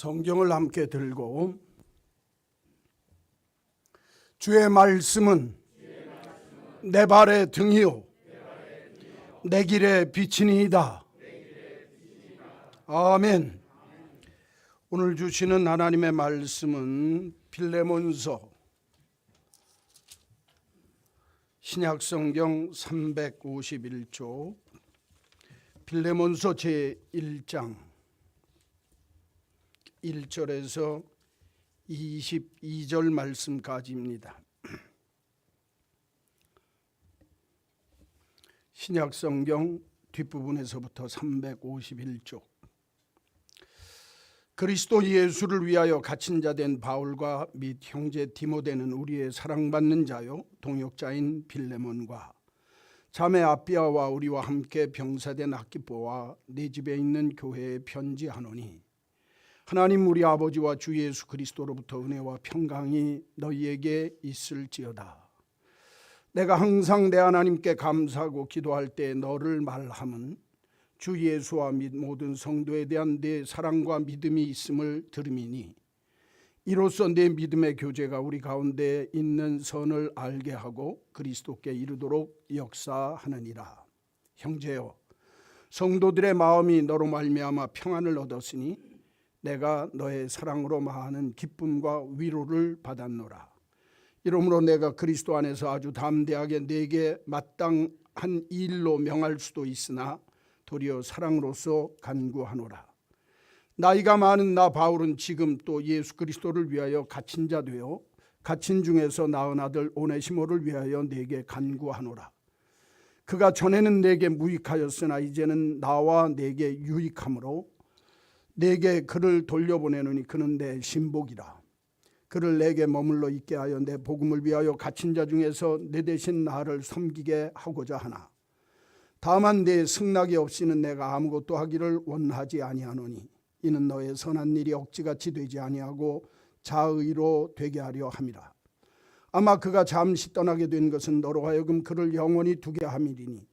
성경을 함께 들고 주의 말씀은 내 발의 등이요 내 길의 빛이니이다. 아멘. 오늘 주시는 하나님의 말씀은 빌레몬서 신약성경 351조 빌레몬서 제1장 1절에서 22절 말씀까지입니다. 신약성경 뒷부분에서부터 351쪽. 그리스도 예수를 위하여 갇힌 자 된 바울과 및 형제 디모데는 우리의 사랑받는 자요 동역자인 빌레몬과 자매 아비아와 우리와 함께 병사된 아키포와 내 집에 있는 교회에 편지하노니 하나님 우리 아버지와 주 예수 그리스도로부터 은혜와 평강이 너희에게 있을지어다. 내가 항상 내 하나님께 감사하고 기도할 때 너를 말함은 주 예수와 및 모든 성도에 대한 내 사랑과 믿음이 있음을 들음이니 이로써 내 믿음의 교제가 우리 가운데 있는 선을 알게 하고 그리스도께 이르도록 역사하느니라. 형제여, 성도들의 마음이 너로 말미암아 평안을 얻었으니 내가 너의 사랑으로 많은 기쁨과 위로를 받았노라. 이러므로 내가 그리스도 안에서 아주 담대하게 내게 마땅한 일로 명할 수도 있으나 도리어 사랑으로서 간구하노라. 나이가 많은 나 바울은 지금 또 예수 그리스도를 위하여 갇힌 자 되어 갇힌 중에서 낳은 아들 오네시모를 위하여 내게 간구하노라. 그가 전에는 내게 무익하였으나 이제는 나와 내게 유익함으로 내게 그를 돌려보내노니 그는 내 신복이라. 그를 내게 머물러 있게 하여 내 복음을 위하여 갇힌 자 중에서 내 대신 나를 섬기게 하고자 하나 다만 내 승낙이 없이는 내가 아무것도 하기를 원하지 아니하노니 이는 너의 선한 일이 억지같이 되지 아니하고 자의로 되게 하려 함이라. 아마 그가 잠시 떠나게 된 것은 너로 하여금 그를 영원히 두게 함이리니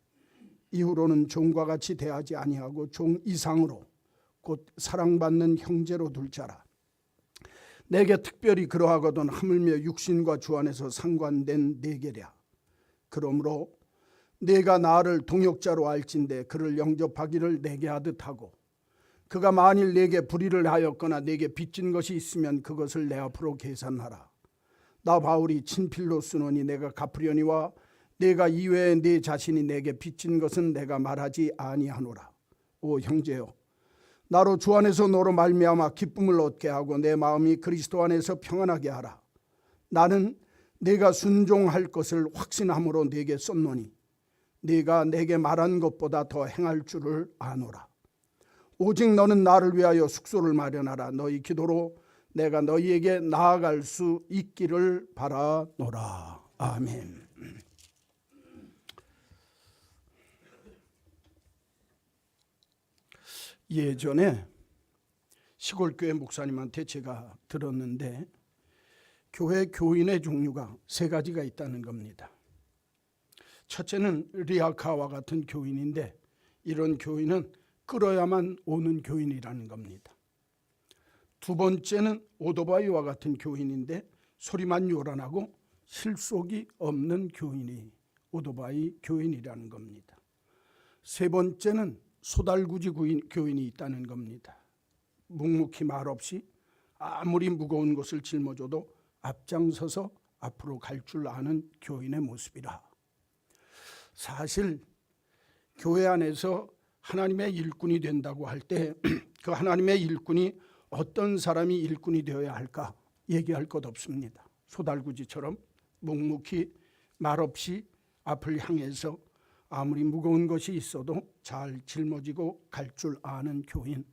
이후로는 종과 같이 대하지 아니하고 종 이상으로 곧 사랑받는 형제로 둘 자라. 내게 특별히 그러하거든 하물며 육신과 주 안에서 상관된 내게랴. 그러므로 내가 나를 동역자로 알진대 그를 영접하기를 내게 하듯 하고 그가 만일 내게 불의를 하였거나 내게 빚진 것이 있으면 그것을 내 앞으로 계산하라. 나 바울이 친필로 쓰노니 내가 갚으려니와 내가 이외에 내 자신이 내게 빚진 것은 내가 말하지 아니하노라. 오 형제여, 나로 주 안에서 너로 말미암아 기쁨을 얻게 하고 내 마음이 그리스도 안에서 평안하게 하라. 나는 내가 순종할 것을 확신함으로 내게 썼노니 네가 내게 말한 것보다 더 행할 줄을 아노라. 오직 너는 나를 위하여 숙소를 마련하라. 너희 기도로 내가 너희에게 나아갈 수 있기를 바라노라. 아멘. 예전에 시골교회 목사님한테 제가 들었는데 교회 교인의 종류가 세 가지가 있다는 겁니다. 첫째는 리아카와 같은 교인인데 이런 교인은 끌어야만 오는 교인이라는 겁니다. 두 번째는 오토바이와 같은 교인인데 소리만 요란하고 실속이 없는 교인이 오토바이 교인이라는 겁니다. 세 번째는 소달구지 교인이 있다는 겁니다. 묵묵히 말없이 아무리 무거운 것을 짊어져도 앞장서서 앞으로 갈 줄 아는 교인의 모습이라. 사실 교회 안에서 하나님의 일꾼이 된다고 할 때 그 하나님의 일꾼이 어떤 사람이 일꾼이 되어야 할까 얘기할 것 없습니다. 소달구지처럼 묵묵히 말없이 앞을 향해서 아무리 무거운 것이 있어도 잘 짊어지고 갈 줄 아는 교인.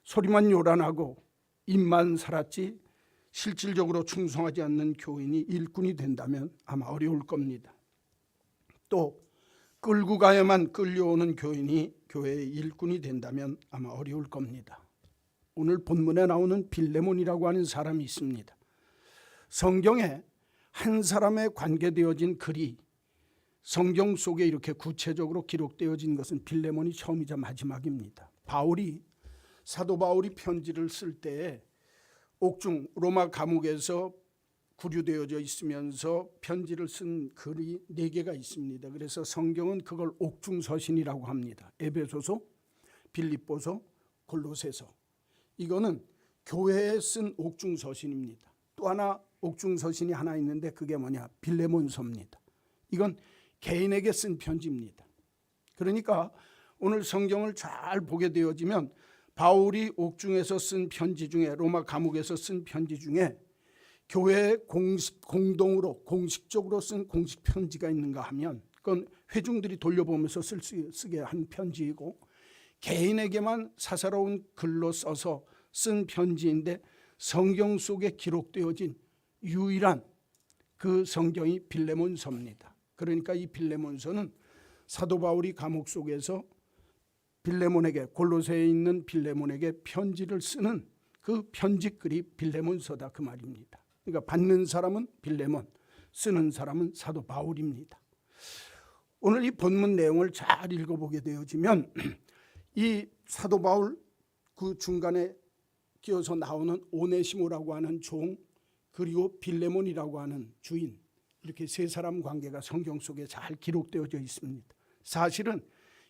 소리만 요란하고 입만 살았지 실질적으로 충성하지 않는 교인이 일꾼이 된다면 아마 어려울 겁니다. 또 끌고 가야만 끌려오는 교인이 교회의 일꾼이 된다면 아마 어려울 겁니다. 오늘 본문에 나오는 빌레몬이라고 하는 사람이 있습니다. 성경에 한 사람에 관계되어진 글이 성경 속에 이렇게 구체적으로 기록되어진 것은 빌레몬이 처음이자 마지막입니다. 바울이 사도 바울이 편지를 쓸 때 옥중 로마 감옥에서 구류되어져 있으면서 편지를 쓴 글이 4개가 있습니다. 그래서 성경은 그걸 옥중서신이라고 합니다. 에베소서, 빌립보서, 골로새서. 이거는 교회에 쓴 옥중서신입니다. 또 하나 옥중서신이 하나 있는데 그게 뭐냐? 빌레몬서입니다. 이건 개인에게 쓴 편지입니다. 그러니까 오늘 성경을 잘 보게 되어지면 바울이 옥중에서 쓴 편지 중에, 로마 감옥에서 쓴 편지 중에 교회에 공동으로 공식적으로 쓴 공식 편지가 있는가 하면 그건 회중들이 돌려보면서 쓰게 한 편지이고, 개인에게만 사사로운 글로 써서 쓴 편지인데 성경 속에 기록되어진 유일한 그 성경이 빌레몬서입니다. 그러니까 이 빌레몬서는 사도 바울이 감옥 속에서 빌레몬에게, 골로새에 있는 빌레몬에게 편지를 쓰는 그 편지글이 빌레몬서다 그 말입니다. 그러니까 받는 사람은 빌레몬, 쓰는 사람은 사도 바울입니다. 오늘 이 본문 내용을 잘 읽어보게 되어지면 이 사도 바울 그 중간에 끼어서 나오는 오네시모라고 하는 종, 그리고 빌레몬이라고 하는 주인, 이렇게 3사람 관계가 성경 속에 잘 기록되어져 있습니다. 사실은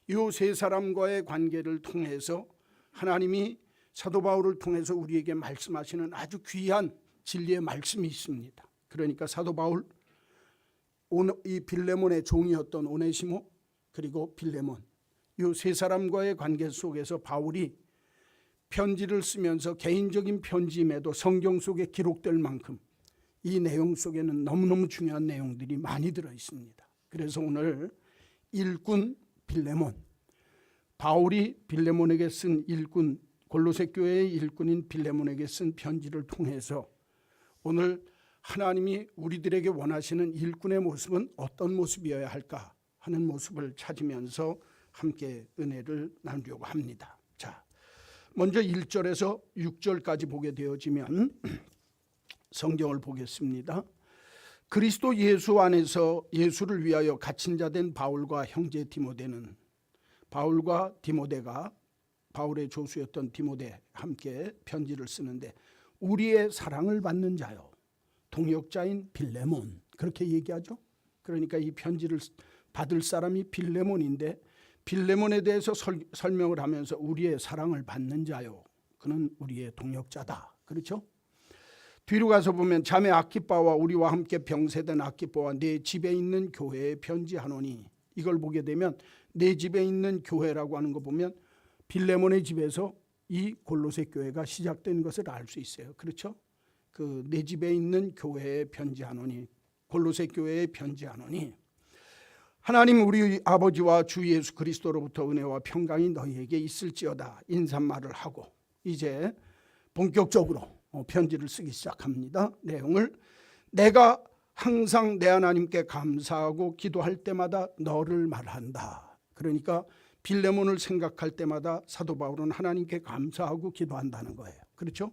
이 3사람과의 관계를 통해서 하나님이 사도 바울을 통해서 우리에게 말씀하시는 아주 귀한 진리의 말씀이 있습니다. 그러니까 사도 바울, 이 빌레몬의 종이었던 오네시모, 그리고 빌레몬, 이 3사람과의 관계 속에서 바울이 편지를 쓰면서 개인적인 편지임에도 성경 속에 기록될 만큼 이 내용 속에는 너무너무 중요한 내용들이 많이 들어 있습니다. 그래서 오늘 일꾼 빌레몬, 바울이 빌레몬에게 쓴 일꾼, 골로새 교회의 일꾼인 빌레몬에게 쓴 편지를 통해서 오늘 하나님이 우리들에게 원하시는 일꾼의 모습은 어떤 모습이어야 할까 하는 모습을 찾으면서 함께 은혜를 나누려고 합니다. 자, 먼저 1절에서 6절까지 보게 되어지면 성경을 보겠습니다. 그리스도 예수 안에서 예수를 위하여 갇힌 자 된 바울과 형제 디모데는, 바울과 디모데가, 바울의 조수였던 디모데 함께 편지를 쓰는데, 우리의 사랑을 받는 자요, 동역자인 빌레몬, 그렇게 얘기하죠. 그러니까 이 편지를 받을 사람이 빌레몬인데, 빌레몬에 대해서 설명을 하면서 우리의 사랑을 받는 자요, 그는 우리의 동역자다, 그렇죠? 뒤로 가서 보면 자매 아키빠와 우리와 함께 병세된 아키빠와 내 집에 있는 교회에 편지하노니, 이걸 보게 되면 내 집에 있는 교회라고 하는 거 보면 빌레몬의 집에서 이 골로새 교회가 시작된 것을 알 수 있어요. 그렇죠? 그 내 집에 있는 교회에 편지하노니, 골로새 교회에 편지하노니, 하나님 우리 아버지와 주 예수 그리스도로부터 은혜와 평강이 너희에게 있을지어다, 인사말을 하고 이제 본격적으로 편지를 쓰기 시작합니다. 내용을, 내가 항상 내 하나님께 감사하고 기도할 때마다 너를 말한다. 그러니까 빌레몬을 생각할 때마다 사도 바울은 하나님께 감사하고 기도한다는 거예요. 그렇죠?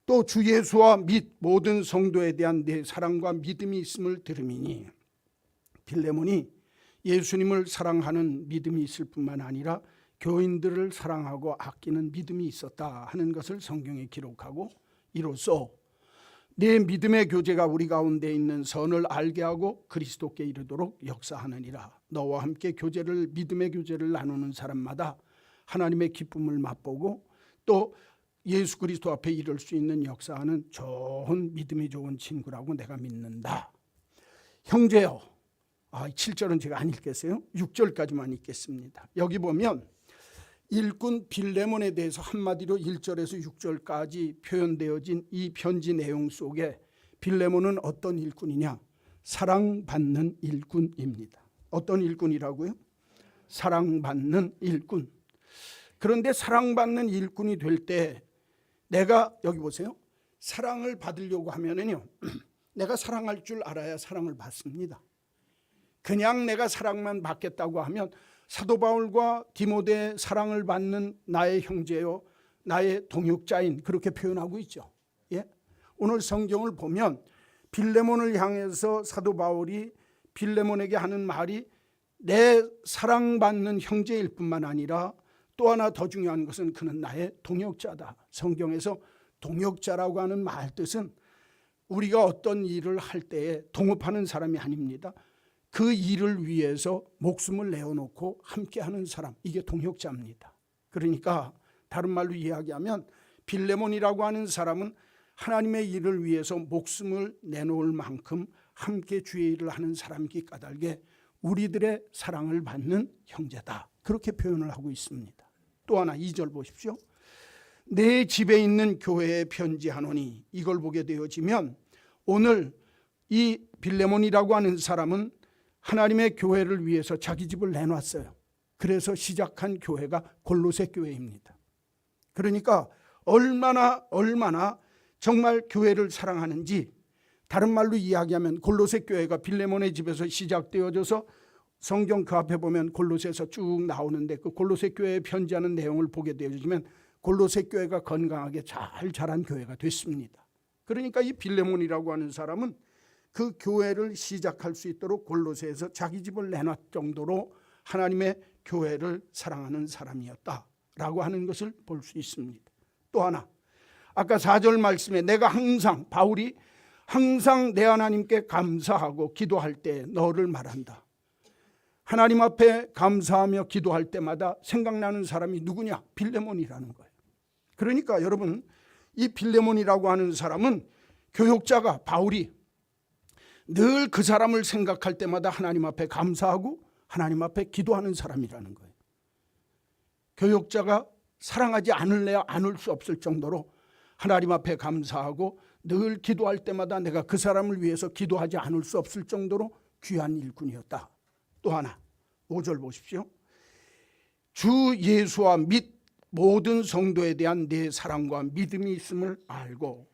또 주 예수와 및 모든 성도에 대한 내 사랑과 믿음이 있음을 들음이니, 빌레몬이 예수님을 사랑하는 믿음이 있을 뿐만 아니라 교인들을 사랑하고 아끼는 믿음이 있었다 하는 것을 성경에 기록하고, 이로써 내 믿음의 교제가 우리 가운데 있는 선을 알게 하고 그리스도께 이르도록 역사하느니라. 너와 함께 믿음의 교제를 나누는 사람마다 하나님의 기쁨을 맛보고 또 예수 그리스도 앞에 이를 수 있는 역사하는 좋은 믿음이 좋은 친구라고 내가 믿는다. 형제여, 7절은 제가 안 읽겠어요. 6절까지만 읽겠습니다. 여기 보면 일꾼 빌레몬에 대해서 한마디로 1절에서 6절까지 표현되어진 이 편지 내용 속에 빌레몬은 어떤 일꾼이냐? 사랑받는 일꾼입니다. 어떤 일꾼이라고요? 사랑받는 일꾼. 그런데 사랑받는 일꾼이 될 때 내가, 여기 보세요, 사랑을 받으려고 하면은요, 내가 사랑할 줄 알아야 사랑을 받습니다. 그냥 내가 사랑만 받겠다고 하면, 사도 바울과 디모데의 사랑을 받는 나의 형제요, 나의 동역자인, 그렇게 표현하고 있죠. 예? 오늘 성경을 보면 빌레몬을 향해서 사도 바울이 빌레몬에게 하는 말이 내 사랑받는 형제일 뿐만 아니라 또 하나 더 중요한 것은 그는 나의 동역자다. 성경에서 동역자라고 하는 말 뜻은 우리가 어떤 일을 할 때에 동업하는 사람이 아닙니다. 그 일을 위해서 목숨을 내어놓고 함께하는 사람, 이게 동역자입니다. 그러니까 다른 말로 이야기하면 빌레몬이라고 하는 사람은 하나님의 일을 위해서 목숨을 내놓을 만큼 함께 주의 일을 하는 사람이기 까닭에 우리들의 사랑을 받는 형제다. 그렇게 표현을 하고 있습니다. 또 하나 2절 보십시오. 내 집에 있는 교회에 편지하노니, 이걸 보게 되어지면 오늘 이 빌레몬이라고 하는 사람은 하나님의 교회를 위해서 자기 집을 내놨어요. 그래서 시작한 교회가 골로새 교회입니다. 그러니까 얼마나 정말 교회를 사랑하는지, 다른 말로 이야기하면 골로새 교회가 빌레몬의 집에서 시작되어져서 성경 그 앞에 보면 골로새에서 쭉 나오는데 그 골로새 교회에 편지하는 내용을 보게 되어지면 골로새 교회가 건강하게 잘 자란 교회가 됐습니다. 그러니까 이 빌레몬이라고 하는 사람은 그 교회를 시작할 수 있도록 골로새에서 자기 집을 내놨 정도로 하나님의 교회를 사랑하는 사람이었다라고 하는 것을 볼 수 있습니다. 또 하나, 아까 4절 말씀에 바울이 항상 내 하나님께 감사하고 기도할 때 너를 말한다. 하나님 앞에 감사하며 기도할 때마다 생각나는 사람이 누구냐? 빌레몬이라는 거예요. 그러니까 여러분, 이 빌레몬이라고 하는 사람은 교역자가 바울이 늘 그 사람을 생각할 때마다 하나님 앞에 감사하고 하나님 앞에 기도하는 사람이라는 거예요. 교역자가 사랑하지 않을래야 않을 수 없을 정도로 하나님 앞에 감사하고 늘 기도할 때마다 내가 그 사람을 위해서 기도하지 않을 수 없을 정도로 귀한 일꾼이었다. 또 하나 5절 보십시오. 주 예수와 및 모든 성도에 대한 내 사랑과 믿음이 있음을 알고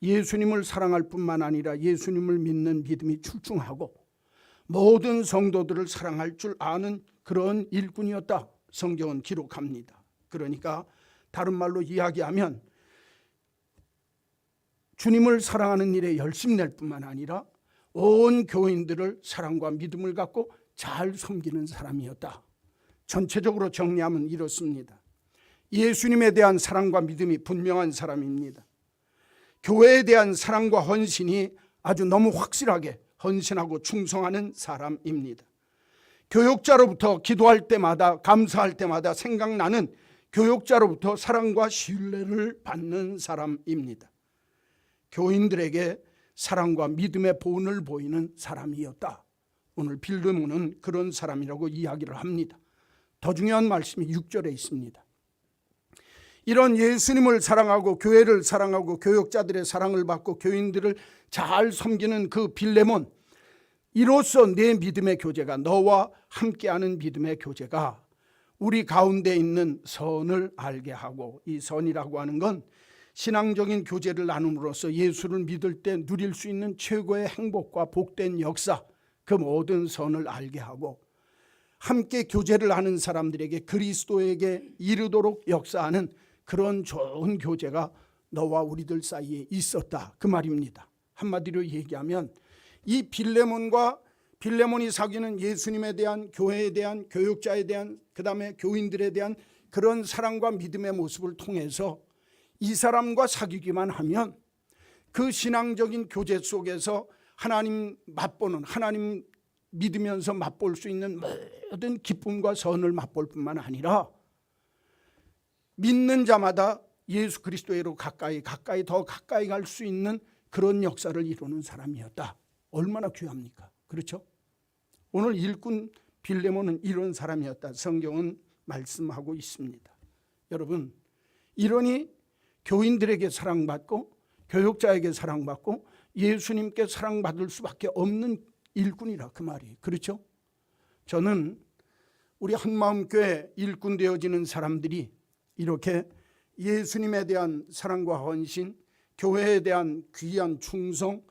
예수님을 사랑할 뿐만 아니라 예수님을 믿는 믿음이 출중하고 모든 성도들을 사랑할 줄 아는 그런 일꾼이었다. 성경은 기록합니다. 그러니까 다른 말로 이야기하면 주님을 사랑하는 일에 열심낼 뿐만 아니라 온 교인들을 사랑과 믿음을 갖고 잘 섬기는 사람이었다. 전체적으로 정리하면 이렇습니다. 예수님에 대한 사랑과 믿음이 분명한 사람입니다. 교회에 대한 사랑과 헌신이 아주 너무 확실하게 헌신하고 충성하는 사람입니다. 교역자로부터 기도할 때마다 감사할 때마다 생각나는 교역자로부터 사랑과 신뢰를 받는 사람입니다. 교인들에게 사랑과 믿음의 본을 보이는 사람이었다. 오늘 빌레몬은 그런 사람이라고 이야기를 합니다. 더 중요한 말씀이 6절에 있습니다. 이런 예수님을 사랑하고 교회를 사랑하고 교역자들의 사랑을 받고 교인들을 잘 섬기는 그 빌레몬, 이로써 내 믿음의 교제가, 너와 함께하는 믿음의 교제가 우리 가운데 있는 선을 알게 하고, 이 선이라고 하는 건 신앙적인 교제를 나눔으로써 예수를 믿을 때 누릴 수 있는 최고의 행복과 복된 역사, 그 모든 선을 알게 하고 함께 교제를 하는 사람들에게 그리스도에게 이르도록 역사하는 그런 좋은 교제가 너와 우리들 사이에 있었다, 그 말입니다. 한마디로 얘기하면 이 빌레몬이 사귀는 예수님에 대한, 교회에 대한, 교역자에 대한, 그 다음에 교인들에 대한 그런 사랑과 믿음의 모습을 통해서 이 사람과 사귀기만 하면 그 신앙적인 교제 속에서 하나님 맛보는, 하나님 믿으면서 맛볼 수 있는 모든 기쁨과 선을 맛볼 뿐만 아니라 믿는 자마다 예수 그리스도로 가까이 더 가까이 갈 수 있는 그런 역사를 이루는 사람이었다. 얼마나 귀합니까? 그렇죠? 오늘 일꾼 빌레몬은 이런 사람이었다. 성경은 말씀하고 있습니다. 여러분, 이러니 교인들에게 사랑받고 교역자에게 사랑받고 예수님께 사랑받을 수밖에 없는 일꾼이라, 그 말이. 그렇죠? 저는 우리 한마음교회 일꾼 되어지는 사람들이 이렇게 예수님에 대한 사랑과 헌신, 교회에 대한 귀한 충성,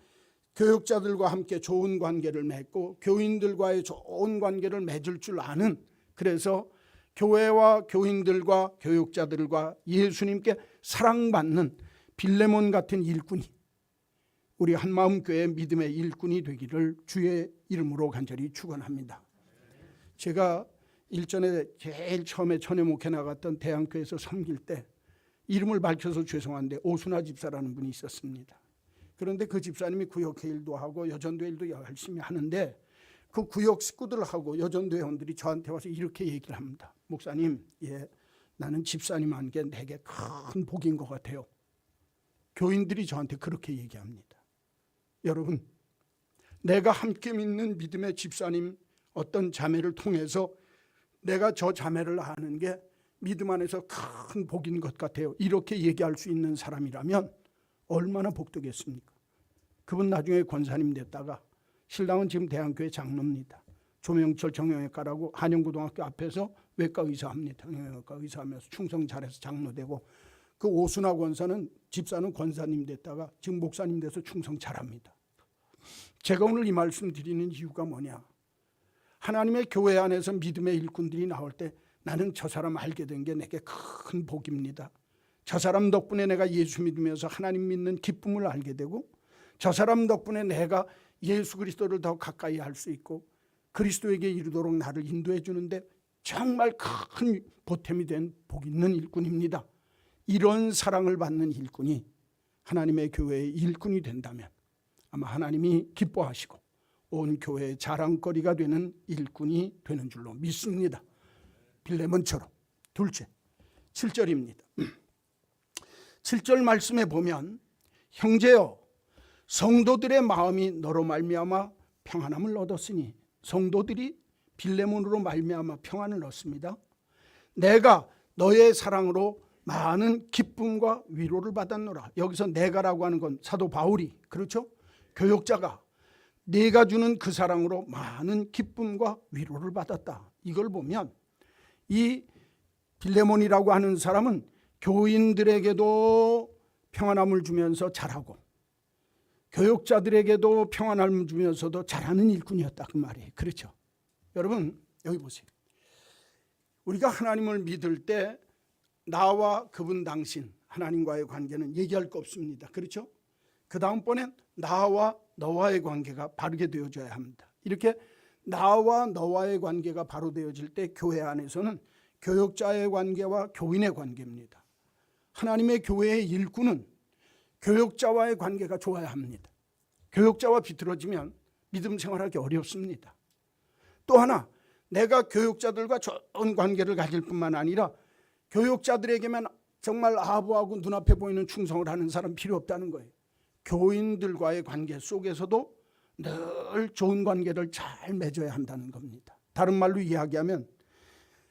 교역자들과 함께 좋은 관계를 맺고 교인들과의 좋은 관계를 맺을 줄 아는, 그래서 교회와 교인들과 교역자들과 예수님께 사랑받는 빌레몬 같은 일꾼이 우리 한마음교회 믿음의 일꾼이 되기를 주의 이름으로 간절히 축원합니다. 제가 일전에 제일 처음에 천혜목회 나갔던 대안교회에서 섬길 때 이름을 밝혀서 죄송한데 오순화 집사라는 분이 있었습니다. 그런데 그 집사님이 구역회 일도 하고 여전도 일도 열심히 하는데 그 구역 식구들하고 여전도 회원들이 저한테 와서 이렇게 얘기를 합니다. 목사님, 나는 집사님 한 게 내게 큰 복인 것 같아요. 교인들이 저한테 그렇게 얘기합니다. 여러분, 내가 함께 믿는 믿음의 집사님 어떤 자매를 통해서 내가 저 자매를 아는 게 믿음 안에서 큰 복인 것 같아요. 이렇게 얘기할 수 있는 사람이라면 얼마나 복되겠습니까? 그분 나중에 권사님 됐다가 신랑은 지금 대한교회 장로입니다. 조명철 정형외과라고 한영고등학교 앞에서 외과 의사합니다. 정형외과 의사하면서 충성 잘해서 장로 되고 그 오순화 권사는 집사는 권사님 됐다가 지금 목사님 돼서 충성 잘합니다. 제가 오늘 이 말씀 드리는 이유가 뭐냐? 하나님의 교회 안에서 믿음의 일꾼들이 나올 때 나는 저 사람 알게 된 게 내게 큰 복입니다. 저 사람 덕분에 내가 예수 믿으면서 하나님 믿는 기쁨을 알게 되고 저 사람 덕분에 내가 예수 그리스도를 더 가까이 할 수 있고 그리스도에게 이르도록 나를 인도해 주는데 정말 큰 보탬이 된 복 있는 일꾼입니다. 이런 사랑을 받는 일꾼이 하나님의 교회의 일꾼이 된다면 아마 하나님이 기뻐하시고 온 교회의 자랑거리가 되는 일꾼이 되는 줄로 믿습니다. 빌레몬처럼. 둘째, 7절입니다. 7절 말씀에 보면 형제여 성도들의 마음이 너로 말미암아 평안함을 얻었으니 성도들이 빌레몬으로 말미암아 평안을 얻습니다. 내가 너의 사랑으로 많은 기쁨과 위로를 받았노라. 여기서 내가라고 하는 건 사도 바울이, 그렇죠? 교역자가 내가 주는 그 사랑으로 많은 기쁨과 위로를 받았다. 이걸 보면 이 빌레몬이라고 하는 사람은 교인들에게도 평안함을 주면서 잘하고 교역자들에게도 평안함을 주면서도 잘하는 일꾼이었다 그 말이에요. 그렇죠? 여러분 여기 보세요. 우리가 하나님을 믿을 때 나와 그분 당신 하나님과의 관계는 얘기할 거 없습니다. 그렇죠? 그 다음번엔 나와 너와의 관계가 바르게 되어져야 합니다. 이렇게 나와 너와의 관계가 바로 되어질 때 교회 안에서는 교역자의 관계와 교인의 관계입니다. 하나님의 교회의 일꾼은 교역자와의 관계가 좋아야 합니다. 교역자와 비틀어지면 믿음 생활하기 어렵습니다. 또 하나, 내가 교역자들과 좋은 관계를 가질 뿐만 아니라 교역자들에게만 정말 아부하고 눈앞에 보이는 충성을 하는 사람 필요 없다는 거예요. 교인들과의 관계 속에서도 늘 좋은 관계를 잘 맺어야 한다는 겁니다. 다른 말로 이야기하면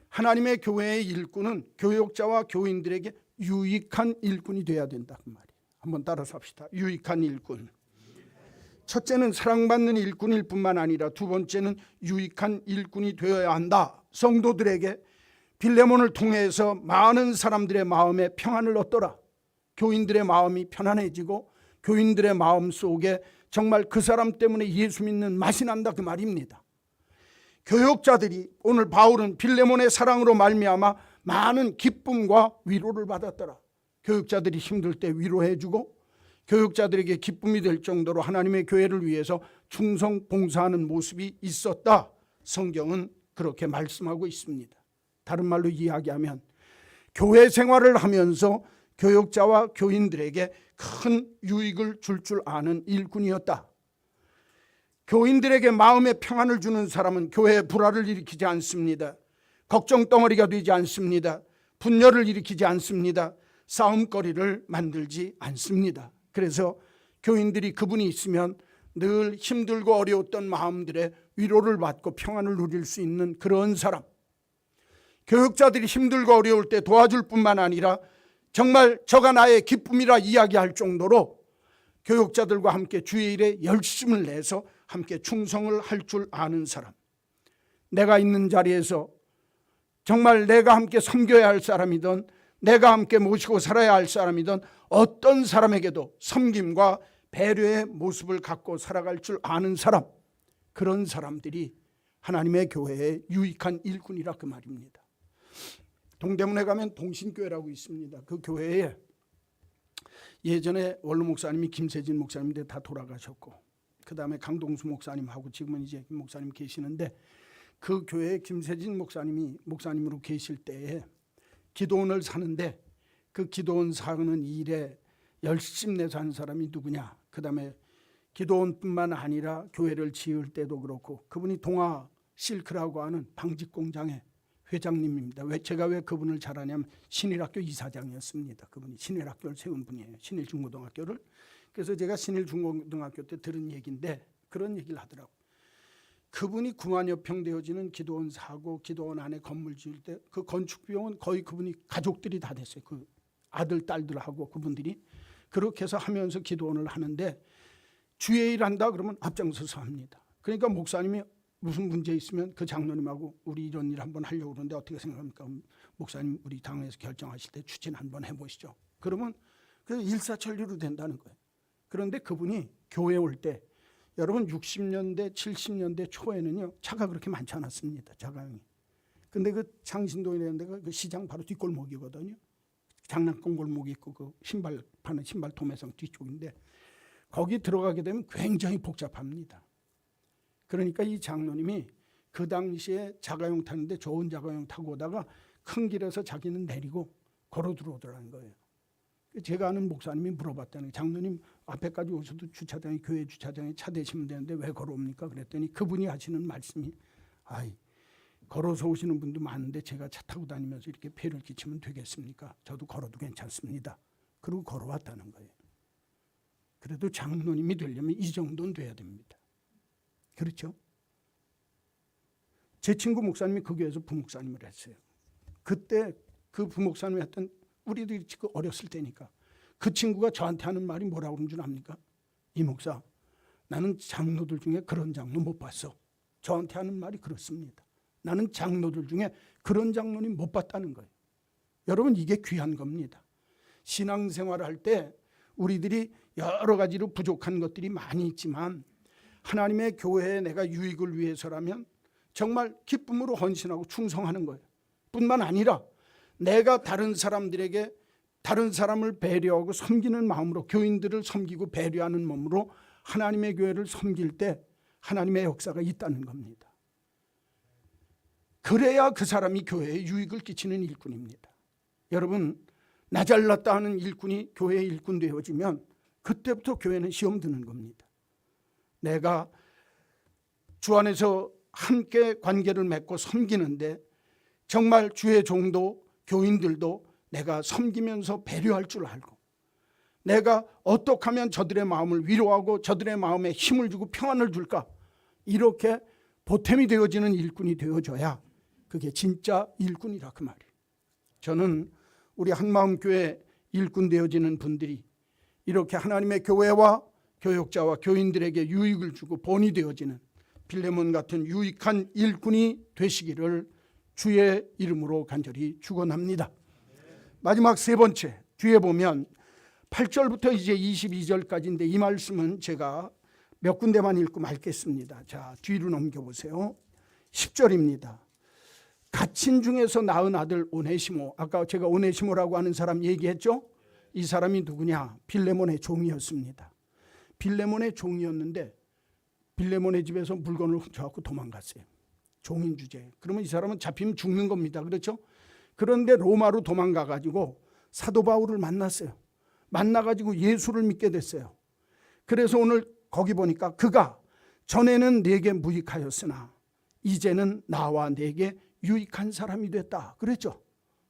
하나님의 교회의 일꾼은 교역자와 교인들에게 유익한 일꾼이 돼야 된다 그 말이에요. 한번 따라서 합시다. 유익한 일꾼. 첫째는 사랑받는 일꾼일 뿐만 아니라 두 번째는 유익한 일꾼이 되어야 한다. 성도들에게 빌레몬을 통해서 많은 사람들의 마음에 평안을 얻더라. 교인들의 마음이 편안해지고 교인들의 마음 속에 정말 그 사람 때문에 예수 믿는 맛이 난다 그 말입니다. 교역자들이 오늘 바울은 빌레몬의 사랑으로 말미암아 많은 기쁨과 위로를 받았더라. 교역자들이 힘들 때 위로해주고 교역자들에게 기쁨이 될 정도로 하나님의 교회를 위해서 충성 봉사하는 모습이 있었다. 성경은 그렇게 말씀하고 있습니다. 다른 말로 이야기하면 교회 생활을 하면서 교역자와 교인들에게 큰 유익을 줄 아는 일꾼이었다. 교인들에게 마음의 평안을 주는 사람은 교회에 불화를 일으키지 않습니다. 걱정덩어리가 되지 않습니다. 분열을 일으키지 않습니다. 싸움거리를 만들지 않습니다. 그래서 교인들이 그분이 있으면 늘 힘들고 어려웠던 마음들의 위로를 받고 평안을 누릴 수 있는 그런 사람. 교역자들이 힘들고 어려울 때 도와줄 뿐만 아니라 정말 저가 나의 기쁨이라 이야기할 정도로 교역자들과 함께 주의 일에 열심을 내서 함께 충성을 할 줄 아는 사람. 내가 있는 자리에서 정말 내가 함께 섬겨야 할 사람이든 내가 함께 모시고 살아야 할 사람이든 어떤 사람에게도 섬김과 배려의 모습을 갖고 살아갈 줄 아는 사람. 그런 사람들이 하나님의 교회의 유익한 일꾼이라 그 말입니다. 동대문에 가면 동신교회라고 있습니다. 그 교회에 예전에 원로 목사님이 김세진 목사님인데 다 돌아가셨고 그 다음에 강동수 목사님하고 지금은 이제 김 목사님 계시는데 그 교회에 김세진 목사님이 목사님으로 계실 때에 기도원을 사는데 그 기도원 사는 일에 열심히 내서 한 사람이 누구냐. 그 다음에 기도원뿐만 아니라 교회를 지을 때도 그렇고 그분이 동아 실크라고 하는 방직 공장의 회장님입니다. 제가 왜 그분을 잘 아냐면 신일학교 이사장이었습니다. 그분이 신일학교를 세운 분이에요. 신일중고등학교를. 그래서 제가 신일중고등학교 때 들은 얘기인데 그런 얘기를 하더라고요. 그분이 9만여 평 되어지는 기도원 사고 기도원 안에 건물 지을 때 그 건축 비용은 거의 그분이 가족들이 다 됐어요. 그 아들 딸들하고 그분들이 그렇게 해서 하면서 기도원을 하는데 주의 일 한다 그러면 앞장서서 합니다. 그러니까 목사님이 무슨 문제 있으면 그 장로님하고 우리 이런 일 한번 하려고 그러는데 어떻게 생각합니까? 목사님 우리 당에서 결정하실 때 추진 한번 해보시죠. 그러면 그 일사천리로 된다는 거예요. 그런데 그분이 교회 올 때 여러분 60년대 70년대 초에는요 차가 그렇게 많지 않았습니다. 자가용이. 근데 그 창신동이라는 데가 그 시장 바로 뒷골목이거든요. 장난감 골목이 있고 그 신발 파는 신발 도매상 뒤쪽인데 거기 들어가게 되면 굉장히 복잡합니다. 그러니까 이 장로님이 그 당시에 자가용 타는데 좋은 자가용 타고 오다가 큰 길에서 자기는 내리고 걸어 들어오더라는 거예요. 제가 아는 목사님이 물어봤다는 거예요. 장로님 앞에까지 오셔도 주차장에 교회 주차장에 차 대시면 되는데 왜 걸어옵니까? 그랬더니 그분이 하시는 말씀이 걸어서 오시는 분도 많은데 제가 차 타고 다니면서 이렇게 폐를 끼치면 되겠습니까? 저도 걸어도 괜찮습니다. 그리고 걸어왔다는 거예요. 그래도 장로님이 되려면 이 정도는 돼야 됩니다. 그렇죠? 제 친구 목사님이 그 교회에서 부목사님을 했어요. 그때 그 부목사님이 했던 우리들이 지금 어렸을 때니까 그 친구가 저한테 하는 말이 뭐라고 그러는 줄 압니까? 이 목사 나는 장로들 중에 그런 장로 못 봤어. 저한테 하는 말이 그렇습니다. 나는 장로들 중에 그런 장로님 못 봤다는 거예요. 여러분 이게 귀한 겁니다. 신앙생활을 할 때 우리들이 여러 가지로 부족한 것들이 많이 있지만 하나님의 교회에 내가 유익을 위해서라면 정말 기쁨으로 헌신하고 충성하는 거예요. 뿐만 아니라 내가 다른 사람들에게 다른 사람을 배려하고 섬기는 마음으로 교인들을 섬기고 배려하는 몸으로 하나님의 교회를 섬길 때 하나님의 역사가 있다는 겁니다. 그래야 그 사람이 교회에 유익을 끼치는 일꾼입니다. 여러분 나 잘났다 하는 일꾼이 교회의 일꾼 되어지면 그때부터 교회는 시험 드는 겁니다. 내가 주 안에서 함께 관계를 맺고 섬기는데 정말 주의 종도 교인들도 내가 섬기면서 배려할 줄 알고 내가 어떻게 하면 저들의 마음을 위로하고 저들의 마음에 힘을 주고 평안을 줄까 이렇게 보탬이 되어지는 일꾼이 되어줘야 그게 진짜 일꾼이라 그 말이에요. 저는 우리 한마음교회 일꾼 되어지는 분들이 이렇게 하나님의 교회와 교역자와 교인들에게 유익을 주고 본이 되어지는 빌레몬 같은 유익한 일꾼이 되시기를 주의 이름으로 간절히 축원합니다. 마지막 세 번째 뒤에 보면 8절부터 이제 22절까지인데 이 말씀은 제가 몇 군데만 읽고 말겠습니다. 자, 뒤로 넘겨보세요. 10절입니다. 갇힌 중에서 낳은 아들 오네시모, 아까 제가 오네시모라고 하는 사람 얘기했죠? 이 사람이 누구냐? 빌레몬의 종이었습니다. 빌레몬의 종이었는데 빌레몬의 집에서 물건을 훔쳐갖고 도망갔어요. 종인 주제. 그러면 이 사람은 잡히면 죽는 겁니다. 그렇죠? 그런데 로마로 도망가가지고 사도 바울을 만났어요. 만나가지고 예수를 믿게 됐어요. 그래서 오늘 거기 보니까 그가 전에는 내게 무익하였으나 이제는 나와 내게 유익한 사람이 됐다. 그랬죠?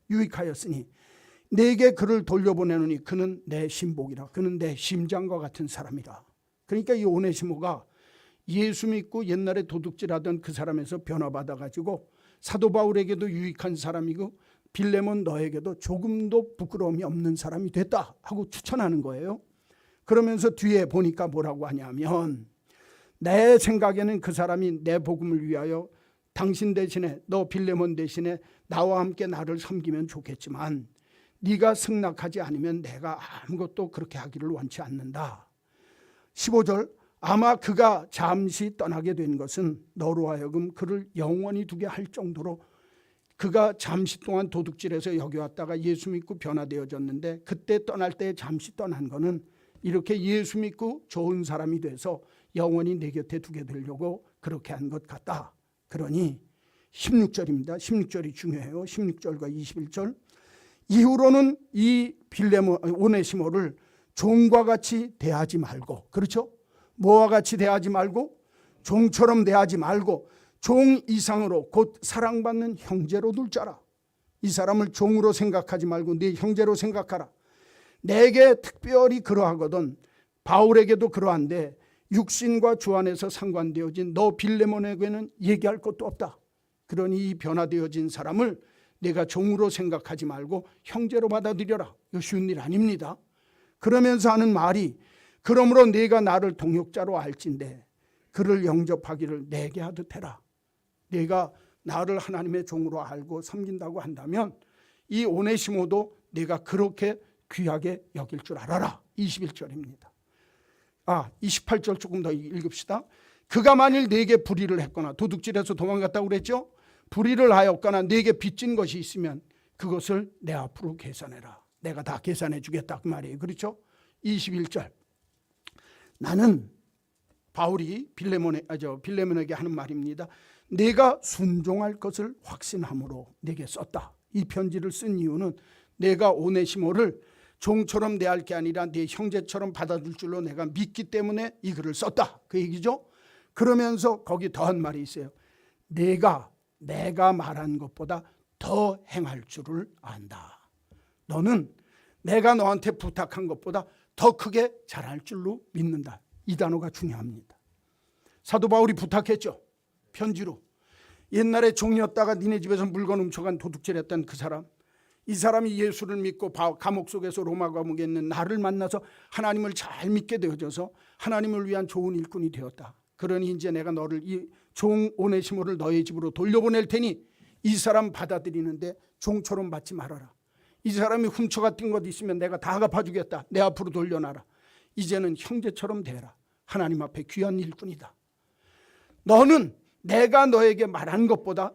유익하였으니 내게 그를 돌려보내노니 그는 내 신복이라. 그는 내 심장과 같은 사람이라. 그러니까 이 오네시모가 예수 믿고 옛날에 도둑질하던 그 사람에서 변화받아가지고 사도 바울에게도 유익한 사람이고 빌레몬 너에게도 조금도 부끄러움이 없는 사람이 됐다 하고 추천하는 거예요. 그러면서 뒤에 보니까 뭐라고 하냐면 내 생각에는 그 사람이 내 복음을 위하여 당신 대신에 너 빌레몬 대신에 나와 함께 나를 섬기면 좋겠지만 네가 승낙하지 않으면 내가 아무것도 그렇게 하기를 원치 않는다. 15절 아마 그가 잠시 떠나게 된 것은 너로 하여금 그를 영원히 두게 할 정도로 그가 잠시 동안 도둑질해서 여기 왔다가 예수 믿고 변화되어졌는데 그때 떠날 때 잠시 떠난 거는 이렇게 예수 믿고 좋은 사람이 돼서 영원히 내 곁에 두게 되려고 그렇게 한 것 같다. 그러니 16절입니다. 16절이 중요해요. 16절과 21절. 이후로는 이 빌레몬 오네시모를 종과 같이 대하지 말고, 그렇죠? 뭐와 같이 대하지 말고? 종처럼 대하지 말고 종 이상으로 곧 사랑받는 형제로 둘 자라. 이 사람을 종으로 생각하지 말고 네 형제로 생각하라. 내게 특별히 그러하거든 바울에게도 그러한데 육신과 주 안에서 상관되어진 너 빌레몬에게는 얘기할 것도 없다. 그러니 이 변화되어진 사람을 내가 종으로 생각하지 말고 형제로 받아들여라. 이거 쉬운 일 아닙니다. 그러면서 하는 말이 그러므로 네가 나를 동역자로 알진대 그를 영접하기를 내게 하듯 해라. 네가 나를 하나님의 종으로 알고 섬긴다고 한다면 이 오네시모도 네가 그렇게 귀하게 여길 줄 알아라. 21절입니다. 28절 조금 더 읽읍시다. 그가 만일 네게 불의를 했거나 도둑질해서 도망갔다고 그랬죠. 불의를 하였거나 네게 빚진 것이 있으면 그것을 내 앞으로 계산해라. 내가 다 계산해 주겠다 그 말이에요. 그렇죠? 21절. 나는 바울이 빌레몬에게 하는 말입니다. 내가 순종할 것을 확신함으로 내게 썼다. 이 편지를 쓴 이유는 내가 오네시모를 종처럼 대할 게 아니라 내 형제처럼 받아줄 줄로 내가 믿기 때문에 이 글을 썼다. 그 얘기죠. 그러면서 거기 더한 말이 있어요. 내가 말한 것보다 더 행할 줄을 안다. 너는 내가 너한테 부탁한 것보다 더 크게 잘할 줄로 믿는다. 이 단어가 중요합니다. 사도 바울이 부탁했죠. 편지로. 옛날에 종이었다가 니네 집에서 물건 훔쳐간 도둑질했던 그 사람, 이 사람이 예수를 믿고 감옥 속에서 로마 감옥에 있는 나를 만나서 하나님을 잘 믿게 되어져서 하나님을 위한 좋은 일꾼이 되었다. 그러니 이제 내가 너를 이 종 오네시모를 너의 집으로 돌려보낼 테니 이 사람 받아들이는데 종처럼 받지 말아라. 이 사람이 훔쳐갔던 것 있으면 내가 다 갚아주겠다. 내 앞으로 돌려놔라. 이제는 형제처럼 대해라. 하나님 앞에 귀한 일꾼이다. 너는 내가 너에게 말한 것보다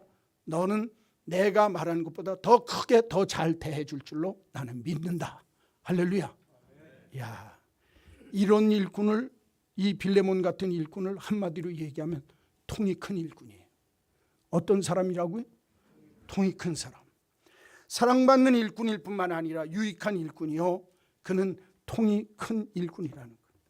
더 크게 더 잘 대해줄 줄로 나는 믿는다. 할렐루야. 야, 이런 일꾼을, 이 빌레몬 같은 일꾼을 한마디로 얘기하면 통이 큰 일꾼이에요. 어떤 사람이라고요? 통이 큰 사람. 사랑받는 일꾼일 뿐만 아니라 유익한 일꾼이요, 그는 통이 큰 일꾼이라는 거예요.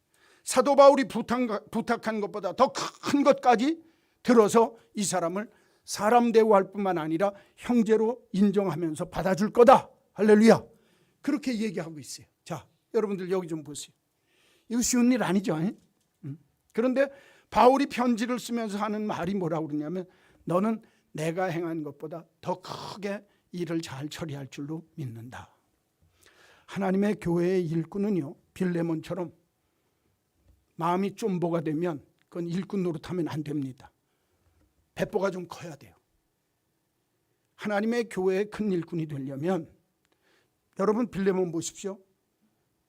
사도 바울이 부탁한 것보다 더 큰 것까지 들어서 이 사람을 사람 대우할 뿐만 아니라 형제로 인정하면서 받아줄 거다. 할렐루야. 그렇게 얘기하고 있어요. 자, 여러분들 여기 좀 보세요. 이거 쉬운 일 아니죠. 그런데 바울이 편지를 쓰면서 하는 말이 뭐라고 그러냐면 너는 내가 행한 것보다 더 크게 일을 잘 처리할 줄로 믿는다. 하나님의 교회의 일꾼은요, 빌레몬처럼 마음이 쫌보가 되면 그건 일꾼 노릇하면 안 됩니다. 배포가 좀 커야 돼요. 하나님의 교회의 큰 일꾼이 되려면 여러분 빌레몬 보십시오.